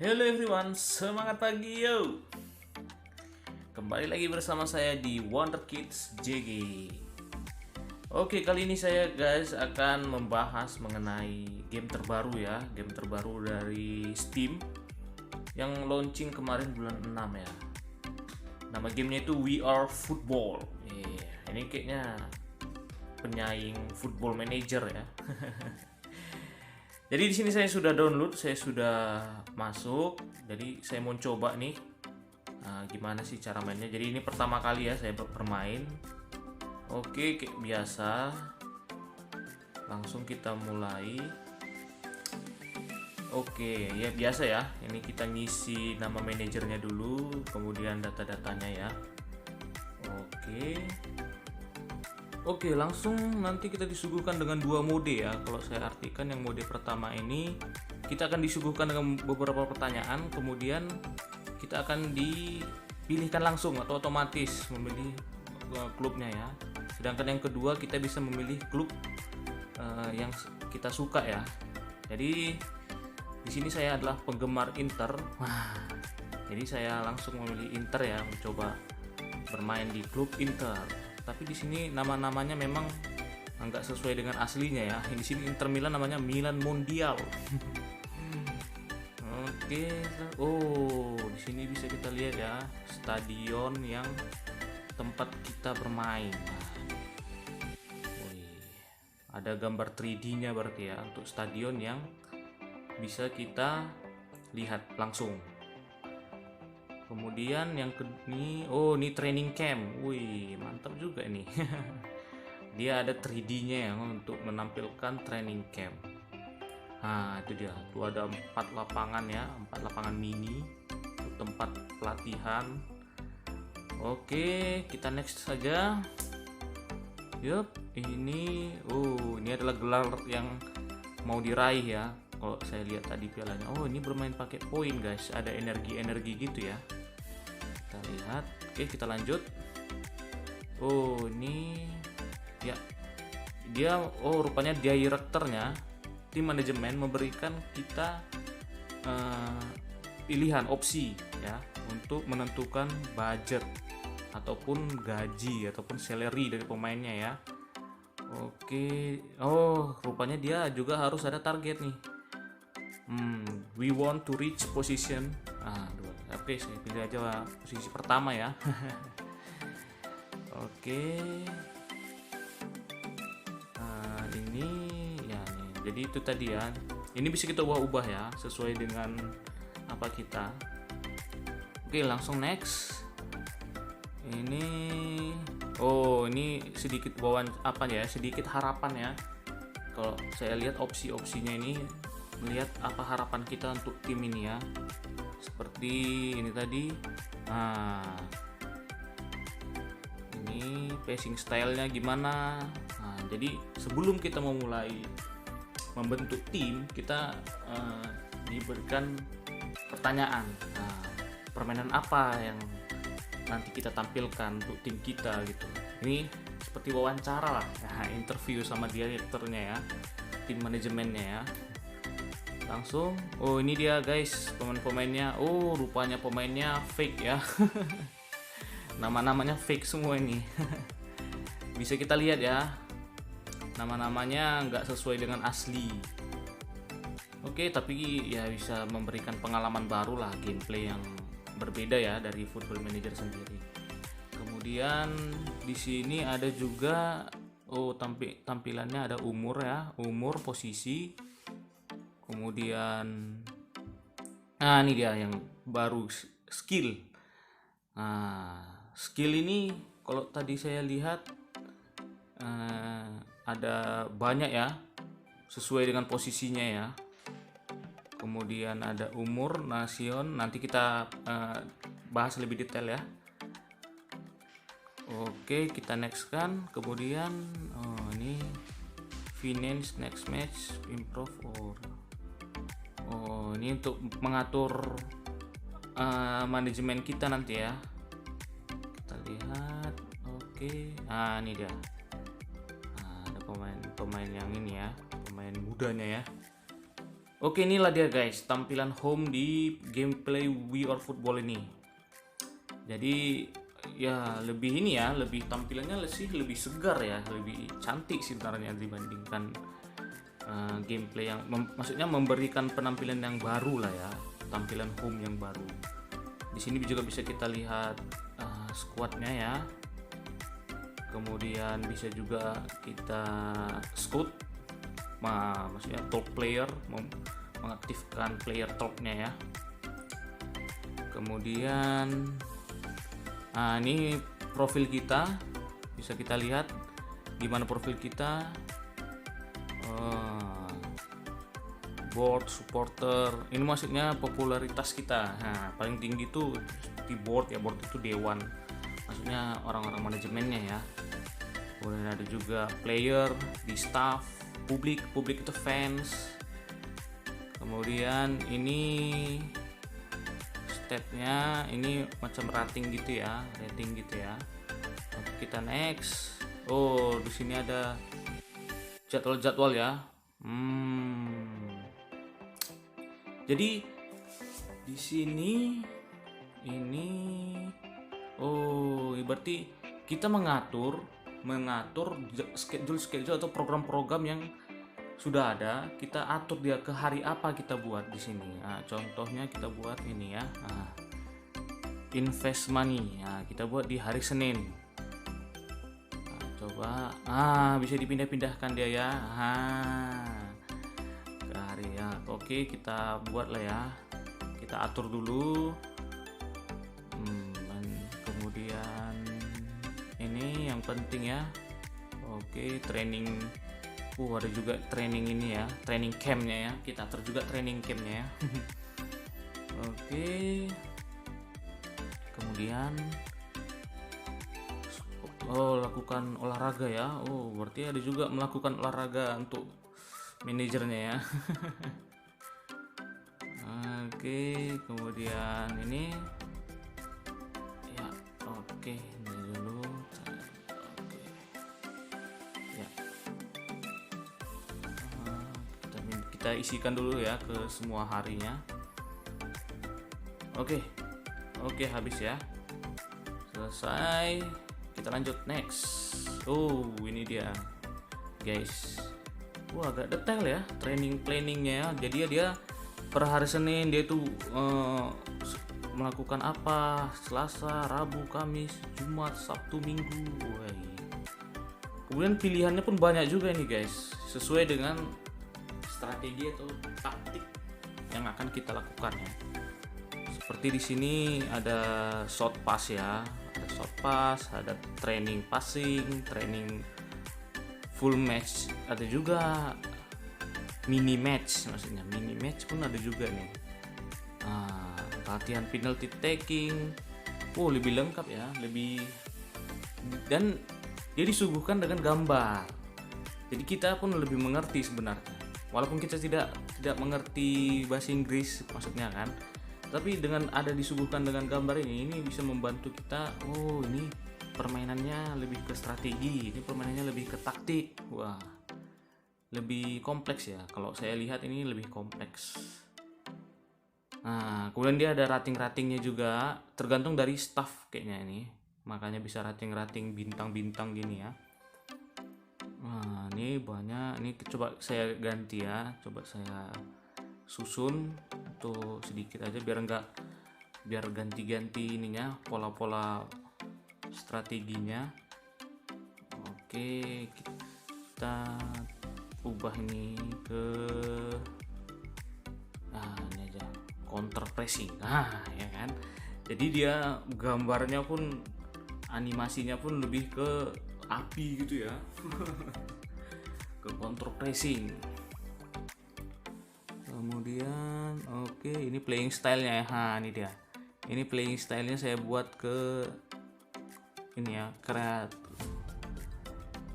Hello everyone, semangat pagi yo. Kembali lagi bersama saya di Wonder Kids JG. Oke, kali ini saya guys akan membahas mengenai game terbaru ya, game terbaru dari Steam yang launching kemarin bulan 6 ya. Nama gamenya itu We Are Football. Ini kayaknya penyaing Football Manager ya. Jadi di sini saya sudah download, saya sudah masuk. Jadi saya mau coba nih, gimana sih cara mainnya. Jadi ini pertama kali ya saya bermain. Oke, kayak biasa. Langsung kita mulai. Oke, ya biasa ya. Ini kita ngisi nama manajernya dulu, kemudian data-datanya ya. Oke, langsung nanti kita disuguhkan dengan dua mode ya. Kalau saya artikan yang mode pertama ini kita akan disuguhkan dengan beberapa pertanyaan, kemudian kita akan dipilihkan langsung atau otomatis memilih klubnya ya. Sedangkan yang kedua kita bisa memilih klub yang kita suka ya. Jadi di sini saya adalah penggemar Inter. Wah, jadi saya langsung memilih Inter ya, mencoba bermain di klub Inter. Tapi di sini nama-namanya memang nggak sesuai dengan aslinya ya. Di sini Inter Milan namanya Milan Mondial. Oke. Oh, di sini bisa kita lihat ya stadion yang tempat kita bermain. Ada gambar 3D-nya berarti ya untuk stadion yang bisa kita lihat langsung. Kemudian yang ini, ini training camp. Wih, mantap juga ini. Dia ada 3D-nya ya untuk menampilkan training camp. Nah, itu dia. Tuh ada 4 lapangan ya, 4 lapangan mini untuk tempat pelatihan. Oke, kita next saja. Yup, ini adalah gelar yang mau diraih ya. Kalau saya lihat tadi pialanya, ini bermain pakai poin guys, ada energi gitu ya. Kita lihat, oke kita lanjut. Ini ya dia, rupanya direkturnya, tim manajemen memberikan kita pilihan opsi ya untuk menentukan budget ataupun gaji ataupun salary dari pemainnya ya. Oke, rupanya dia juga harus ada target nih. We want to reach position. Oke, saya pilih aja posisi pertama ya. Oke. Ini ya nih. Jadi itu tadi ya. Ini bisa kita ubah-ubah ya sesuai dengan apa kita. Oke, langsung next. Ini sedikit sedikit harapan ya. Kalau saya lihat opsi-opsinya ini, melihat apa harapan kita untuk tim ini ya. Seperti ini tadi. Ini passing stylenya gimana. Jadi sebelum kita memulai membentuk tim, kita diberikan pertanyaan. Permainan apa yang nanti kita tampilkan untuk tim kita gitu. Ini seperti wawancara lah, interview sama direkturnya ya, tim manajemennya ya. Langsung, ini dia guys pemain-pemainnya. Rupanya pemainnya fake ya. Nama-namanya fake semua ini. Bisa kita lihat ya, nama-namanya nggak sesuai dengan asli. Oke, tapi ya bisa memberikan pengalaman baru lah, gameplay yang berbeda ya dari Football Manager sendiri. Kemudian di sini ada juga tampilannya ada umur ya, umur, posisi. Kemudian ini dia yang baru, skill. Skill ini kalau tadi saya lihat ada banyak ya sesuai dengan posisinya ya. Kemudian ada umur, nasion, nanti kita bahas lebih detail ya. Oke, kita next kan. Kemudian ini finance, next match, improve ini untuk mengatur manajemen kita nanti ya. Kita lihat. Oke, ini dia. Ada pemain yang ini ya, pemain mudanya ya. Oke, inilah dia guys, tampilan home di gameplay We Are Football ini. Jadi ya lebih ini ya, lebih tampilannya lebih segar ya, lebih cantik sih sebenarnya dibandingkan gameplay yang maksudnya memberikan penampilan yang baru lah ya, tampilan home yang baru. Di sini juga bisa kita lihat squadnya ya. Kemudian bisa juga kita scout, maksudnya top player, mengaktifkan player talknya ya. Kemudian ini profil kita, bisa kita lihat gimana profil kita, board, supporter, ini maksudnya popularitas kita. Nah, paling tinggi tuh di board ya, board itu dewan, maksudnya orang-orang manajemennya ya. Kemudian ada juga player, di staff, publik itu fans. Kemudian ini statnya, ini macam rating gitu ya, Oke, kita next. Oh, di sini ada jadwal ya. Jadi di sini ini berarti kita mengatur schedule atau program-program yang sudah ada, kita atur dia ke hari apa kita buat di sini. Nah, contohnya kita buat ini ya. Invest money. Nah, kita buat di hari Senin. Nah, coba bisa dipindah-pindahkan dia ya. Ke hari ya. Oke, kita buat lah ya. Kita atur dulu. Kemudian ini yang penting ya. Oke, training. Ada juga training ini ya, training campnya ya. Kita atur juga training campnya ya. Oke. Kemudian lakukan olahraga ya. Berarti ada juga melakukan olahraga untuk manajernya ya. Oke, kemudian ini ya. Oke, ini dulu. Ya. Kita isikan dulu ya ke semua harinya. Oke, habis ya. Selesai. Kita lanjut next. Ini dia, guys. Agak detail ya training planningnya ya. Jadi dia per hari Senin dia tuh melakukan apa, Selasa, Rabu, Kamis, Jumat, Sabtu, Minggu. Kemudian pilihannya pun banyak juga nih guys, sesuai dengan strategi atau taktik yang akan kita lakukan ya. Seperti di sini ada short pass ya, ada training passing, training full match, ada juga mini match, maksudnya mini match pun ada juga nih. Latihan penalty taking, lebih lengkap ya, dan dia disuguhkan dengan gambar. Jadi kita pun lebih mengerti sebenarnya. Walaupun kita tidak mengerti bahasa Inggris maksudnya kan, tapi dengan ada disuguhkan dengan gambar ini bisa membantu kita. Ini permainannya lebih ke strategi, ini permainannya lebih ke taktik. Lebih kompleks ya. Kalau saya lihat ini lebih kompleks. Nah, kemudian dia ada rating-ratingnya juga, tergantung dari staff kayaknya ini. Makanya bisa rating-rating bintang-bintang gini ya. Nah, ini banyak. Ini coba saya ganti ya. Coba saya susun tuh sedikit aja biar ganti-ganti ininya, pola-pola strateginya. Oke, kita ubah ini ke ini aja, counter pressing. Ya kan. Jadi dia gambarnya pun, animasinya pun lebih ke api gitu ya. Ke counter pressing. Kemudian ini playing stylenya ya. Ini dia. Ini playing stylenya saya buat ke ini ya,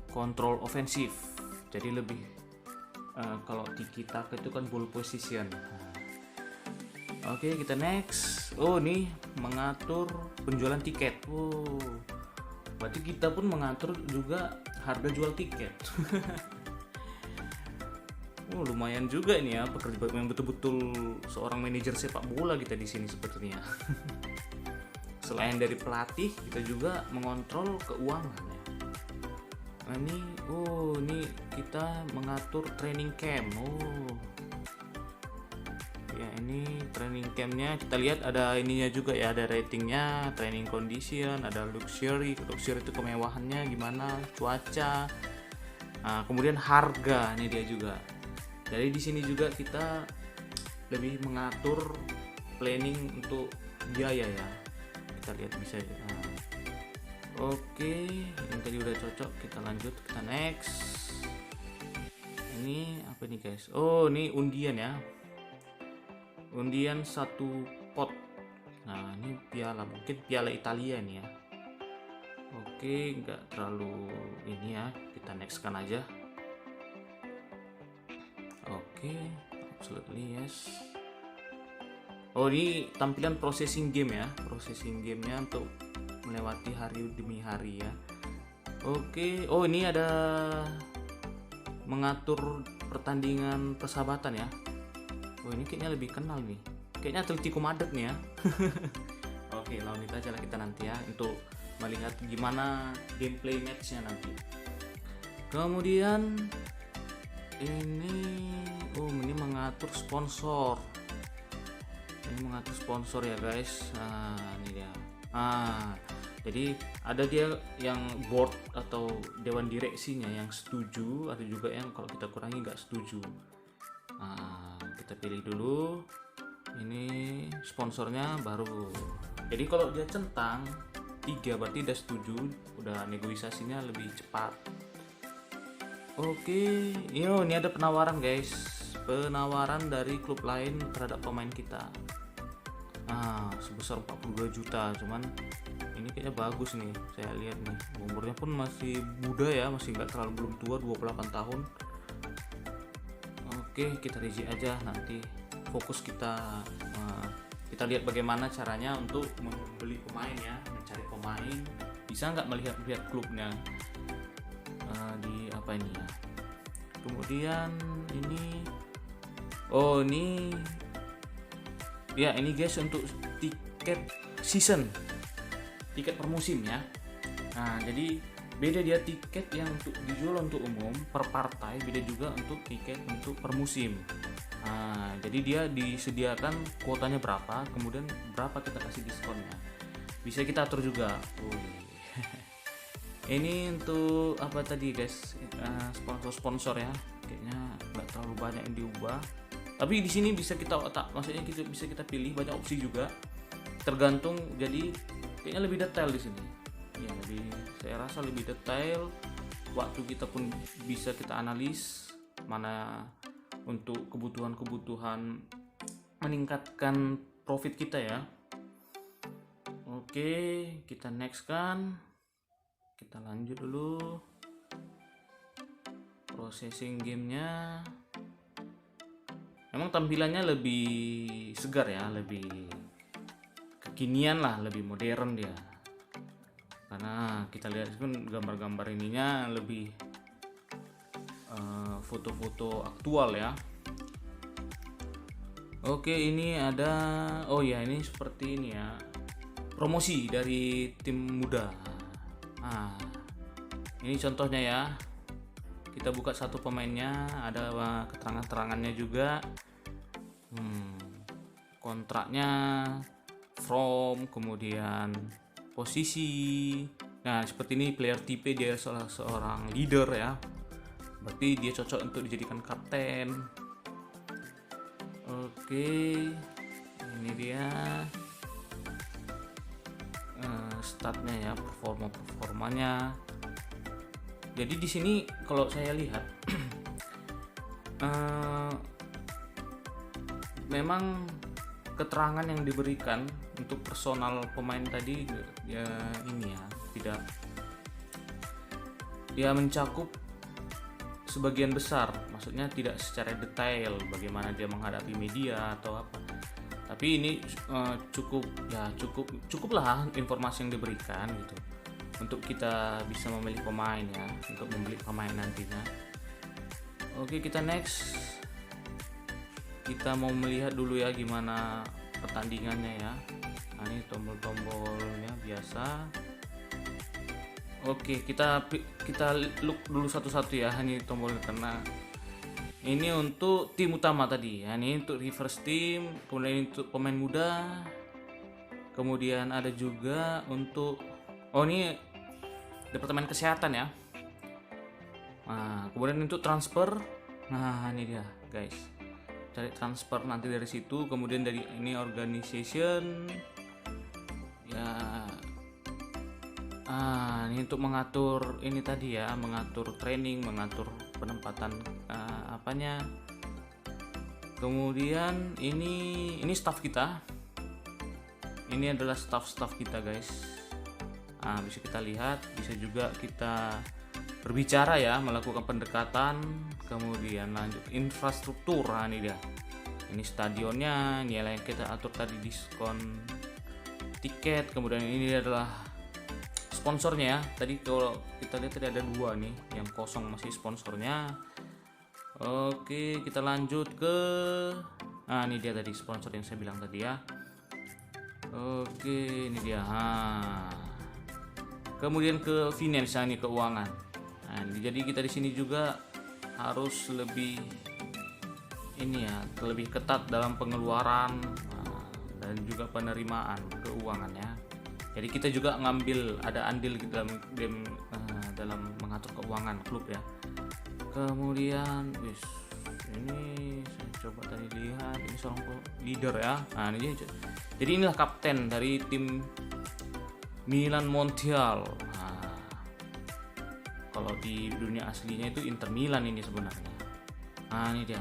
control offensive. Jadi lebih kalau tiki taka itu kan ball position. Oke, kita next. Nih mengatur penjualan tiket. Berarti kita pun mengatur juga harga jual tiket. Oh, lumayan juga ini ya, pekerja yang betul-betul seorang manajer sepak bola kita di sini sepertinya. Selain dari pelatih, kita juga mengontrol keuangan ya. Nah, ini kita mengatur training camp. Oh. Ya, ini training campnya kita lihat ada ininya juga ya, ada ratingnya, training condition, ada luxury itu kemewahannya gimana, cuaca. Nah, kemudian harga ini dia juga. Jadi di sini juga kita lebih mengatur planning untuk biaya ya. Kita lihat bisa ya. Nah, oke, yang tadi udah cocok, kita lanjut, kita next. Ini apa nih guys? Oh, ini undian ya. Undian 1 pot. Nah, ini piala, mungkin piala Italia nih ya. Oke, nggak terlalu ini ya, kita next kan aja. Oke, absolutely yes. Oh, ini tampilan processing game ya, processing gamenya untuk melewati hari demi hari ya. Oke, oh ini ada mengatur pertandingan persahabatan ya. Oh, ini kayaknya lebih kenal nih, kayaknya Atletico Madrid nih ya. Oke, lawan itu aja lah kita nanti ya, untuk melihat gimana gameplay matchnya nanti. Kemudian ini mengatur sponsor. Ini mengatur sponsor ya guys. Nah, ini dia. Jadi ada dia yang board atau dewan direksinya yang setuju, ada juga yang kalau kita kurangi nggak setuju. Nah, kita pilih dulu. Ini sponsornya baru. Jadi kalau dia centang 3 berarti udah setuju, udah negosiasinya lebih cepat. Oke, ini ada penawaran guys, penawaran dari klub lain terhadap pemain kita. Sebesar 42 juta, cuman ini kayaknya bagus nih, saya lihat nih, umurnya pun masih muda ya, masih nggak terlalu, belum tua, 28 tahun. Oke, kita reject aja, nanti fokus kita lihat bagaimana caranya untuk membeli pemain ya, mencari pemain, bisa nggak melihat klubnya di apa ini ya. Kemudian ini ini guys untuk tiket season, tiket per musim ya. Nah, jadi beda dia tiket yang untuk dijual untuk umum per partai, beda juga untuk tiket untuk per musim. Nah, jadi dia disediakan kuotanya berapa, kemudian berapa kita kasih diskonnya, bisa kita atur juga. Ini untuk apa tadi guys, sponsor ya, kayaknya nggak terlalu banyak yang diubah, tapi di sini bisa kita maksudnya bisa kita pilih banyak opsi juga, tergantung. Jadi kayaknya lebih detail di sini ya, saya rasa lebih detail. Waktu kita pun bisa kita analis mana untuk kebutuhan meningkatkan profit kita ya. Oke, kita next kan. Kita lanjut dulu processing gamenya. Emang tampilannya lebih segar ya, lebih kekinian lah, lebih modern dia, karena kita lihat kan gambar-gambar ininya lebih foto-foto aktual ya. Oke, ini ada ini seperti ini ya, promosi dari tim muda. Ini contohnya ya, kita buka satu pemainnya, ada keterangan-keterangannya juga, kontraknya, from, kemudian posisi. Nah, seperti ini player tipe, dia seorang leader ya, berarti dia cocok untuk dijadikan kapten. Oke, ini dia statnya ya, performanya. Jadi di sini kalau saya lihat memang keterangan yang diberikan untuk personal pemain tadi ya ini ya, tidak ya mencakup sebagian besar, maksudnya tidak secara detail bagaimana dia menghadapi media atau apa. Tapi ini cukuplah informasi yang diberikan gitu untuk kita bisa memilih pemain ya, untuk membeli pemain nantinya. Oke, kita next. Kita mau melihat dulu ya gimana pertandingannya ya. Nah, ini tombol-tombolnya biasa. Oke, kita look dulu satu-satu ya. Ini tombolnya karena ini untuk tim utama tadi. Ya, ini untuk reverse team, kemudian untuk pemain muda. Kemudian ada juga untuk ini departemen kesehatan ya. Nah, kemudian untuk transfer. Nah, ini dia, guys. Cari transfer nanti dari situ, kemudian dari ini organization. Ya. Ini untuk mengatur ini tadi ya, mengatur training, mengatur penempatan apanya. Kemudian ini staff kita. Ini adalah staff kita, guys. Bisa kita lihat, bisa juga kita berbicara ya, melakukan pendekatan, kemudian lanjut infrastruktur. Ini dia, ini stadionnya, nilai yang kita atur tadi, diskon tiket, kemudian ini adalah sponsornya ya. Tadi kalau kita lihat tadi ada 2 nih, yang kosong masih sponsornya. Oke, kita lanjut ke ini dia tadi sponsor yang saya bilang tadi ya. Oke, ini dia. Kemudian ke finance, ini keuangan. Jadi kita di sini juga harus lebih lebih ketat dalam pengeluaran dan juga penerimaan keuangan ya. Jadi kita juga ngambil ada andil dalam mengatur keuangan klub ya. Kemudian ini saya coba tadi lihat, ini seorang leader ya. Jadi inilah kapten dari tim Milan Montiel. Kalau di dunia aslinya itu Inter Milan ini sebenarnya. Ini dia.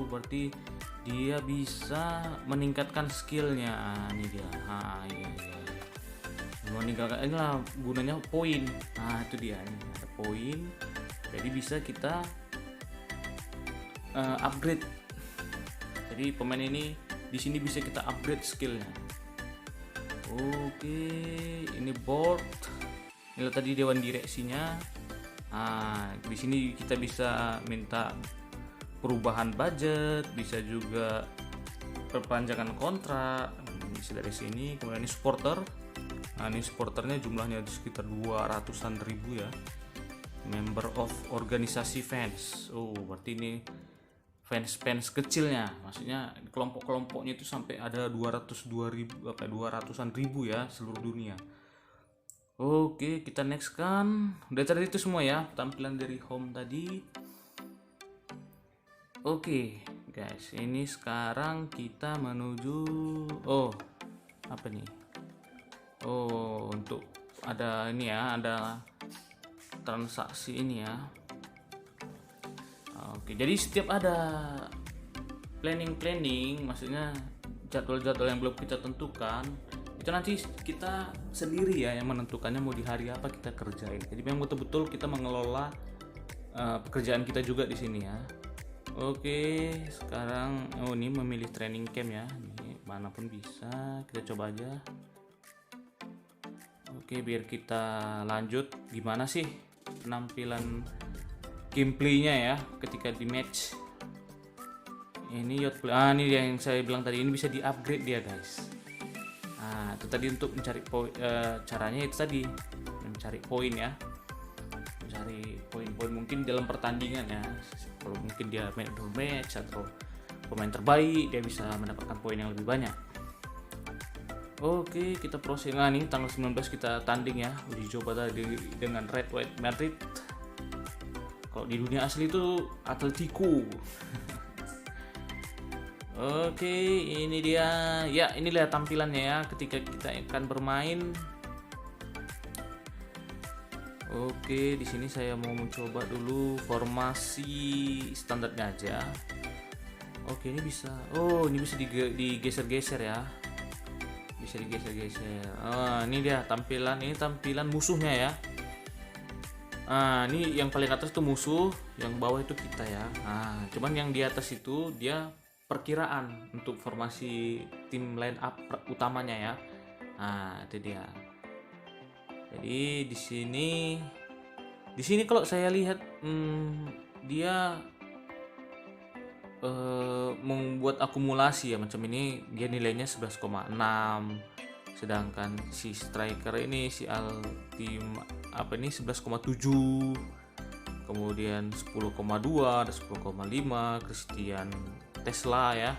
Berarti dia bisa meningkatkan skillnya. Ini dia. Iya. Meningkatkan, inilah gunanya poin. Itu dia, ini ada poin. Jadi bisa kita upgrade. Jadi pemain ini di sini bisa kita upgrade skillnya. Oke, ini board. Ini tadi dewan direksinya. Di sini kita bisa minta perubahan budget, bisa juga perpanjangan kontrak, bisa dari sini. Kemudian ini supporter. Ini supporternya jumlahnya sekitar 200-an ribu ya. Member of organisasi fans. Berarti ini fans kecilnya, maksudnya kelompok-kelompoknya itu sampai ada 200-an ribu ya seluruh dunia. Oke, kita next kan. Udah tadi itu semua ya, tampilan dari home tadi. Oke, guys, ini sekarang kita menuju apa nih? Untuk ada ini ya, ada transaksi ini ya. Oke, jadi setiap ada planning, maksudnya jadwal-jadwal yang belum kita tentukan, itu nanti kita sendiri ya yang menentukannya mau di hari apa kita kerjain. Jadi memang betul-betul kita mengelola pekerjaan kita juga di sini ya. Oke, sekarang ini memilih training camp ya. Ini manapun bisa, kita coba aja. Oke, biar kita lanjut gimana sih penampilan gameplaynya ya ketika di match. Ini yacht play. Ini yang saya bilang tadi, ini bisa di upgrade dia, guys. Itu tadi untuk mencari poin. Caranya itu tadi mencari poin ya, mencari poin-poin mungkin dalam pertandingan ya. Kalau mungkin dia man of the match atau pemain terbaik, dia bisa mendapatkan poin yang lebih banyak. Oke, kita proses. Ini tanggal 19 kita tanding ya, uji coba tadi dengan Red White Madrid. Kalau di dunia asli itu Atletico. Oke, ini dia. Ya, inilah tampilannya ya ketika kita akan bermain. Oke, di sini saya mau mencoba dulu formasi standarnya aja. Oke, ini bisa. Ini bisa digeser-geser ya. Bisa digeser-geser. Ini dia tampilan. Ini tampilan musuhnya ya. Ini yang paling atas itu musuh, yang bawah itu kita ya. Cuman yang di atas itu dia perkiraan untuk formasi tim line up utamanya ya. Itu dia. Jadi di sini kalau saya lihat dia membuat akumulasi ya, macam ini dia nilainya 11,6, sedangkan si striker ini si apa ini 11,7, kemudian 10,2 dan 10,5 Christian Tesla ya.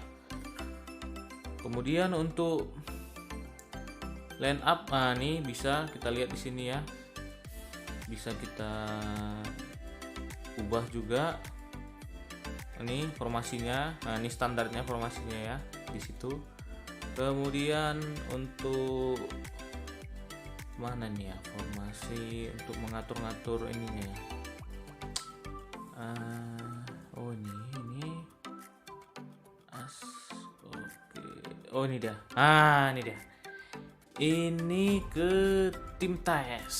Kemudian untuk line up, nih bisa kita lihat di sini ya, bisa kita ubah juga. Ini formasinya, nah ini standarnya formasinya ya di situ. Kemudian untuk mana nih ya formasi untuk mengatur-ngatur ininya ya. Oh ini oh ini dia. Ini dia. Ini ke tim tes.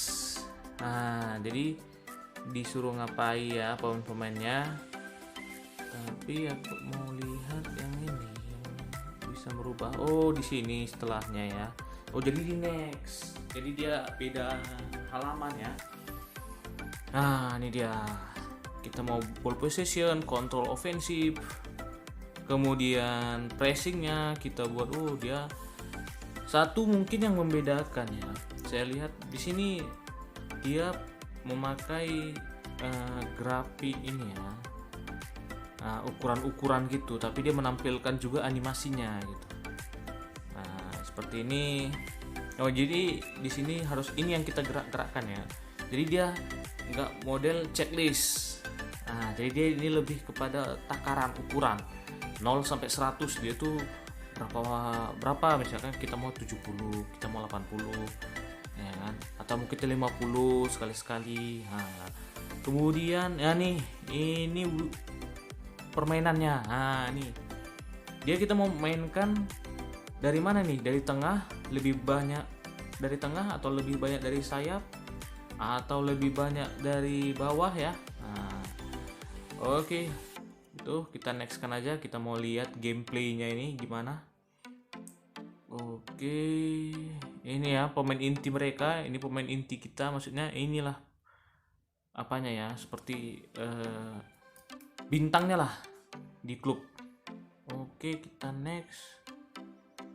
Jadi disuruh ngapain ya pemain-pemainnya. Tapi aku mau lihat yang ini yang bisa merubah. Oh, di sini setelahnya ya. Oh, jadi di next. Jadi dia beda halaman ya. Ini dia. Kita mau ball possession, control offensive. Kemudian pressingnya kita buat. Oh, dia satu mungkin yang membedakan ya. Saya lihat di sini dia memakai grafik ini ya. Ukuran-ukuran gitu, tapi dia menampilkan juga animasinya gitu. Seperti ini. Oh, jadi di sini harus ini yang kita gerak-gerakkan ya. Jadi dia nggak model checklist. Jadi dia ini lebih kepada takaran ukuran 0 sampai 100. Dia tuh berapa misalkan kita mau 70, kita mau 80 ya kan, atau mungkin kita 50 sekali-sekali. Kemudian ya nih ini permainannya. Nih dia kita mau mainkan dari mana nih, dari tengah lebih banyak dari tengah atau lebih banyak dari sayap atau lebih banyak dari bawah ya. Oke, itu kita next kan aja, kita mau lihat gameplaynya ini gimana. Oke, ini ya pemain inti mereka, ini pemain inti kita, maksudnya inilah apanya ya, seperti bintangnya lah di klub. Oke, kita next.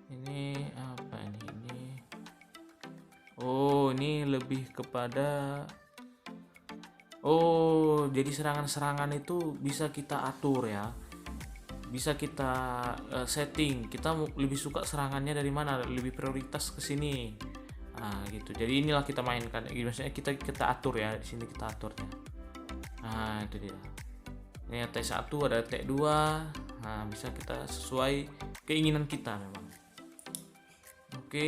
Ini apa ini? Oh, ini lebih kepada jadi serangan-serangan itu bisa kita atur ya. Bisa kita setting. Kita lebih suka serangannya dari mana? Lebih prioritas ke sini. Gitu. Jadi inilah kita mainkan. Maksudnya kita atur ya, di sini kita aturnya. Itu dia. Ini ada T1, ada T2. Bisa kita sesuai keinginan kita memang. Oke.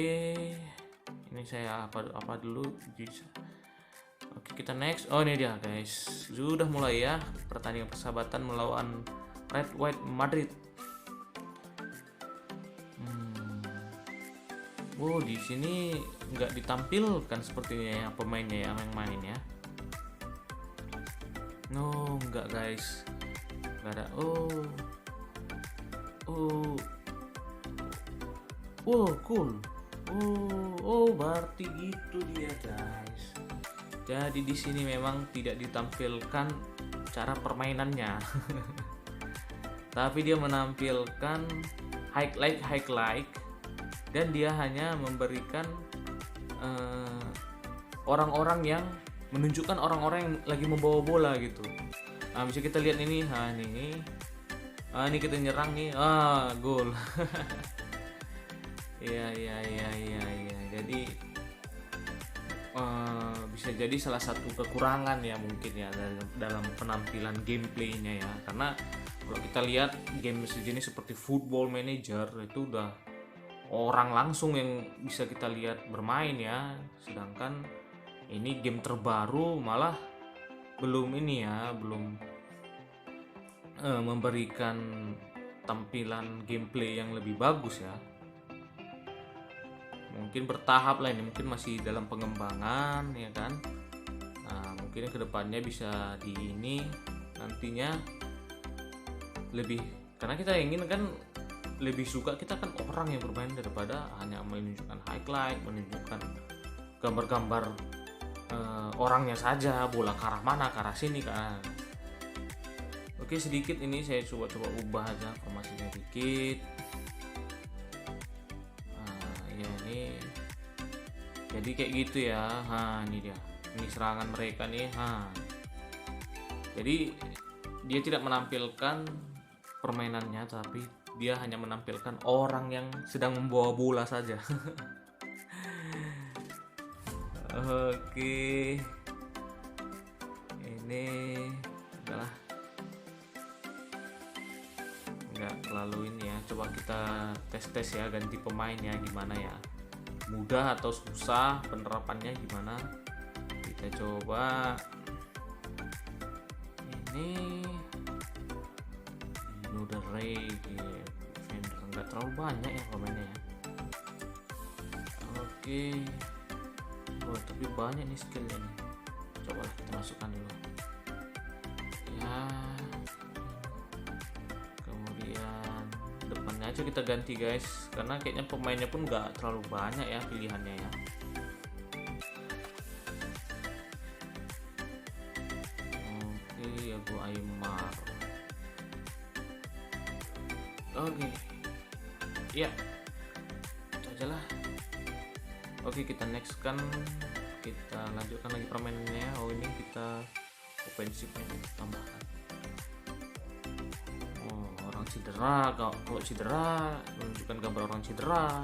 Ini saya apa dulu bisa. Oke, kita next. Oh, ini dia guys. Sudah mulai ya pertandingan persahabatan melawan Red White Madrid. Di sini nggak ditampilkan sepertinya ya pemainnya yang main ya. No, nggak guys. Nggak ada. Cool. Berarti gitu dia guys. Jadi di sini memang tidak ditampilkan cara permainannya. Tapi dia menampilkan highlight dan dia hanya memberikan orang-orang yang menunjukkan orang-orang yang lagi membawa bola gitu. Bisa kita lihat ini, ini kita nyerang nih, gol. Iya. Jadi bisa jadi salah satu kekurangan ya mungkin ya dalam penampilan gameplaynya ya, karena kalau kita lihat game sejenis seperti Football Manager itu udah orang langsung yang bisa kita lihat bermain ya, sedangkan ini game terbaru malah belum memberikan tampilan gameplay yang lebih bagus ya. Mungkin bertahap lah, ini mungkin masih dalam pengembangan ya kan. Mungkin kedepannya bisa di ini nantinya lebih, karena kita ingin kan lebih suka kita kan orang yang bermain daripada hanya menunjukkan highlight, menunjukkan gambar-gambar orangnya saja, bola ke arah mana, ke arah sini kan. Oke, sedikit ini saya coba ubah aja formasinya dikit. Nah ya ini jadi kayak gitu ya. Ini dia, ini serangan mereka nih. Jadi dia tidak menampilkan permainannya, tapi dia hanya menampilkan orang yang sedang membawa bola saja. Oke, ini adalah nggak terlalu ini ya. Coba kita tes ya, ganti pemainnya gimana ya, mudah atau susah penerapannya gimana, kita coba. Ini udah defender, nggak terlalu banyak ya pemainnya ya. Oke. Tapi banyak nih skillnya nih. Coba kita masukkan dulu ya. Kemudian depannya aja kita ganti guys, karena kayaknya pemainnya pun nggak terlalu banyak ya pilihannya ya. Oke ya, gua Aymar. Oke ya, itu aja lah. Oke, kita next kan, kita lanjutkan lagi permainannya. Oh ini kita offensifnya kita tambahkan. Oh, orang cedera. Kalau cedera menunjukkan gambar orang cedera.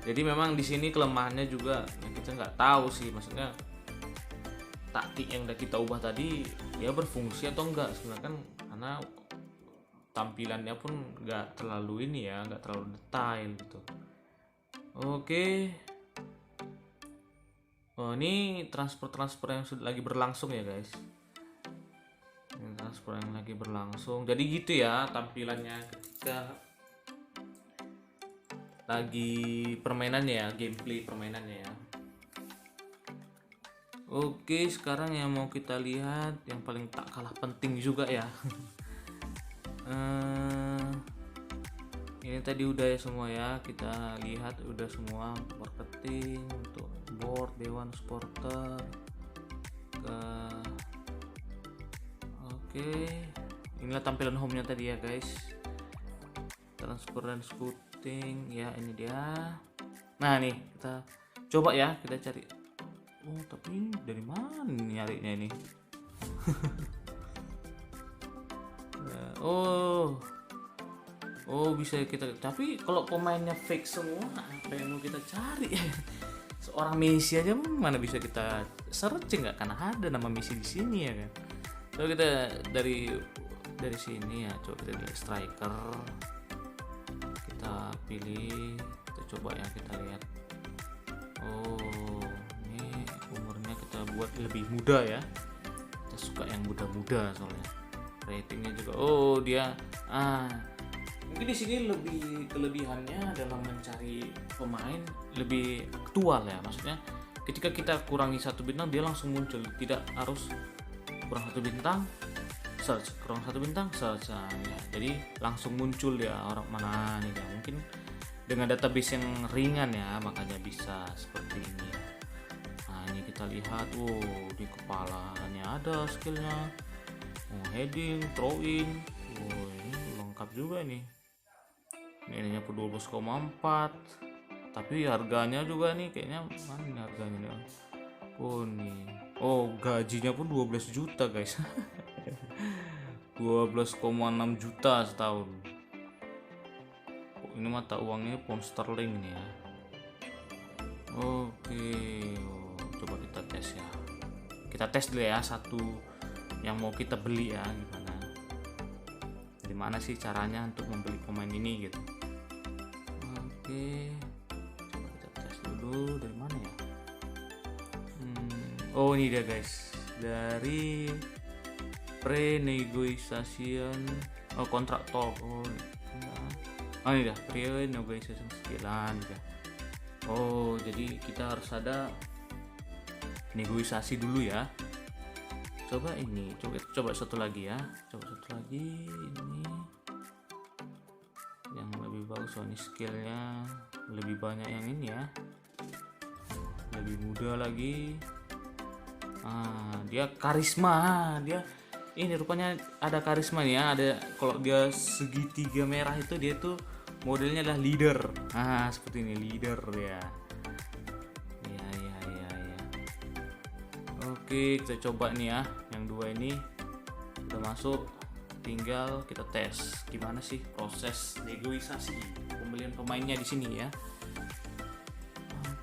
Jadi memang di sini kelemahannya juga yang kita nggak tahu sih, maksudnya taktik yang udah kita ubah tadi ya berfungsi atau enggak sebenarnya kan, karena tampilannya pun nggak terlalu ini ya, nggak terlalu detail gitu. Oke. Oh ini transfer yang sudah lagi berlangsung ya guys. Ini transfer yang lagi berlangsung. Jadi gitu ya tampilannya ketika lagi permainannya ya, gameplay permainannya ya. Oke, sekarang yang mau kita lihat yang paling tak kalah penting juga ya. Ini tadi udah ya semua ya, kita lihat udah semua marketing untuk board, dewan supporter oke. Inilah tampilan home nya tadi ya guys, transfer dan scouting ya, ini dia. Nah nih kita coba ya, kita cari. Oh tapi ini dari mana nyarinya ini? Oh bisa kita, tapi kalau pemainnya fake semua apa yang mau kita cari? Seorang Messi aja mana bisa kita searching, nggak, karena ada nama Messi di sini ya kan. Coba kita dari sini ya, coba kita lihat striker, kita pilih, kita coba ya, kita lihat. Oh ini umurnya kita buat lebih muda ya, kita suka yang muda-muda soalnya. Ratingnya juga, oh dia mungkin di sini lebih kelebihannya dalam mencari pemain lebih aktual ya, maksudnya ketika kita kurangi 1 bintang dia langsung muncul, tidak harus kurang 1 bintang search, kurang 1 bintang search ya. Jadi langsung muncul ya orang mana nih ya. Mungkin dengan database yang ringan ya, makanya bisa seperti ini ya. Nah ini kita lihat, di kepalanya ada skillnya, heading, throw in, ini lengkap juga nih. Nilainya pun 12,4, tapi harganya juga nih kayaknya mana nih harganya nih. Gajinya pun 12 juta guys. 12,6 juta setahun. Ini mata uangnya pound sterling nih ya. Oke. Coba kita tes ya, kita tes dulu ya satu yang mau kita beli ya, gimana sih caranya untuk membeli pemain ini gitu. Oke, coba kita tes dulu dari mana ya. Ini dia guys, dari pre-negotiation kontrak talk. Ini dah pre-negotiation sekilan ya. Jadi kita harus ada negosiasi dulu ya. Coba ini, coba satu lagi ya, ini yang lebih bagus. Ini skillnya lebih banyak yang ini ya, lebih muda lagi. Dia karisma, dia ini rupanya ada karisma nih ya. Ada, kalau dia segitiga merah itu dia tuh modelnya adalah leader. Nah, seperti ini leader ya. Ya ya ya ya. Oke, kita coba nih ya. Yang dua ini udah masuk. Tinggal kita tes gimana sih proses negosiasi pembelian pemainnya di sini ya.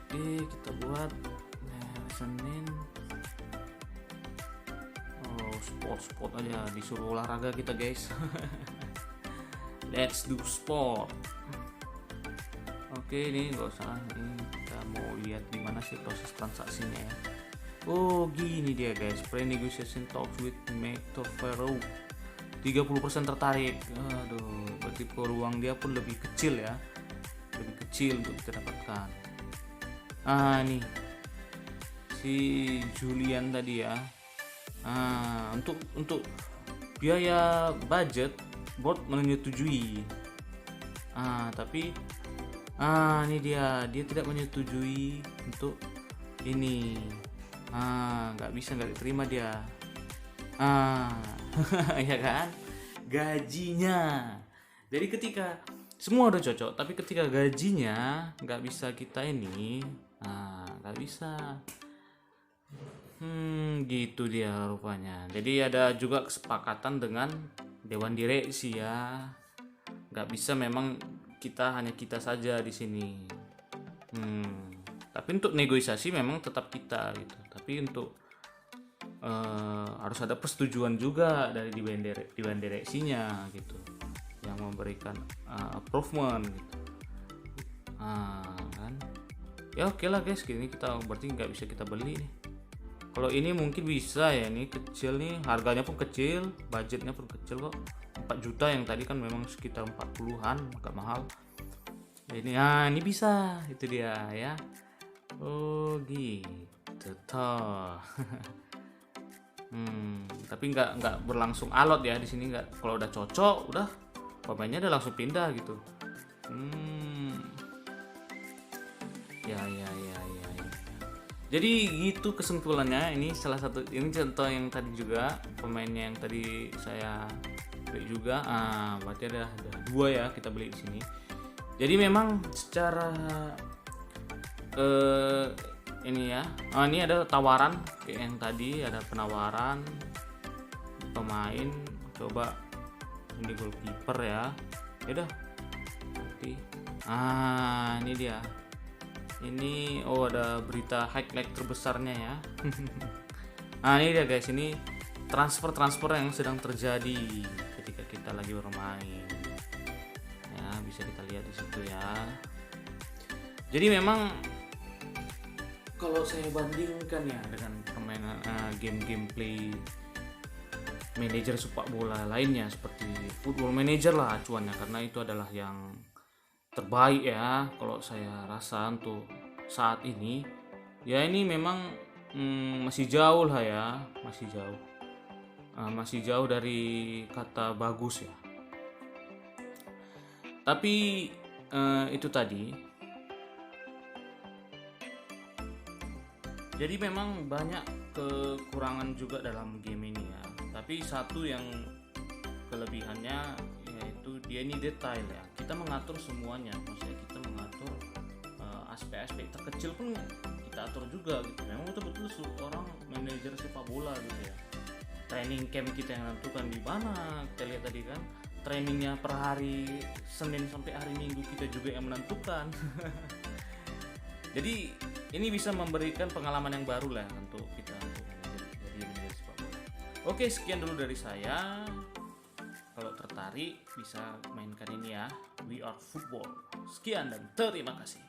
Oke, kita buat Senin. Sport aja, disuruh olahraga kita guys. Let's do sport. Oke, ini nggak usah, ini kita mau lihat di mana sih proses transaksinya ya. Oh gini dia guys, pre-negotiation talks with Metaverse 30% tertarik. Aduh, berarti peluang dia pun lebih kecil ya, lebih kecil untuk kita dapatkan. Nih si Julian tadi ya. Untuk biaya budget board menyetujui. Tapi ini dia tidak menyetujui untuk ini. Nggak bisa, nggak diterima dia. Ya kan, gajinya. Jadi ketika semua udah cocok, tapi ketika gajinya nggak bisa kita ini, nggak bisa. Gitu dia rupanya. Jadi ada juga kesepakatan dengan dewan direksi ya. Nggak bisa memang hanya kita saja di sini. Tapi untuk negosiasi memang tetap kita gitu. Tapi untuk harus ada persetujuan juga dari dewan direksinya gitu, yang memberikan approval gitu. Kan ya oke lah guys, gini kita berarti nggak bisa kita beli nih. Kalau ini mungkin bisa ya, ini kecil nih, harganya pun kecil, budgetnya pun kecil kok, 4 juta yang tadi kan memang sekitar 40-an, agak mahal. Ini bisa, itu dia ya. Oh gitu toh. Tapi nggak berlangsung alot ya di sini, nggak. Kalau udah cocok, udah pemainnya udah langsung pindah gitu. Ya. Jadi gitu kesimpulannya. Ini salah satu, ini contoh yang tadi juga pemainnya yang tadi saya beli juga. Berarti ada 2 ya kita beli di sini. Jadi memang secara ini ya. Ini ada tawaran kayak yang tadi, ada penawaran pemain, coba ini goalkeeper ya. Ya udah. Nanti ini dia. Ini ada berita highlight terbesarnya ya. Ini dia guys, ini transfer yang sedang terjadi ketika kita lagi bermain. Ya, bisa kita lihat di situ ya. Jadi memang kalau saya bandingkan ya dengan permainan game-gameplay manajer sepak bola lainnya seperti Football Manager lah acuannya, karena itu adalah yang terbaik ya kalau saya rasa untuk saat ini. Ya ini memang masih jauh lah ya, masih jauh dari kata bagus ya. Tapi itu tadi, jadi memang banyak kekurangan juga dalam game ini ya. Tapi satu yang kelebihannya yaitu dia ini detail ya. Kita mengatur semuanya, maksudnya kita mengatur aspek-aspek terkecil pun kita atur juga gitu. Memang betul-betul seorang manajer sepak bola gitu ya. Training camp kita yang menentukan di mana. Kita lihat tadi kan, trainingnya per hari Senin sampai hari Minggu kita juga yang menentukan. Jadi ini bisa memberikan pengalaman yang baru lah untuk kita untuk jadi manajer sepak bola. Oke, sekian dulu dari saya. Kalau tertarik bisa mainkan ini ya, We Are Football. Sekian dan terima kasih.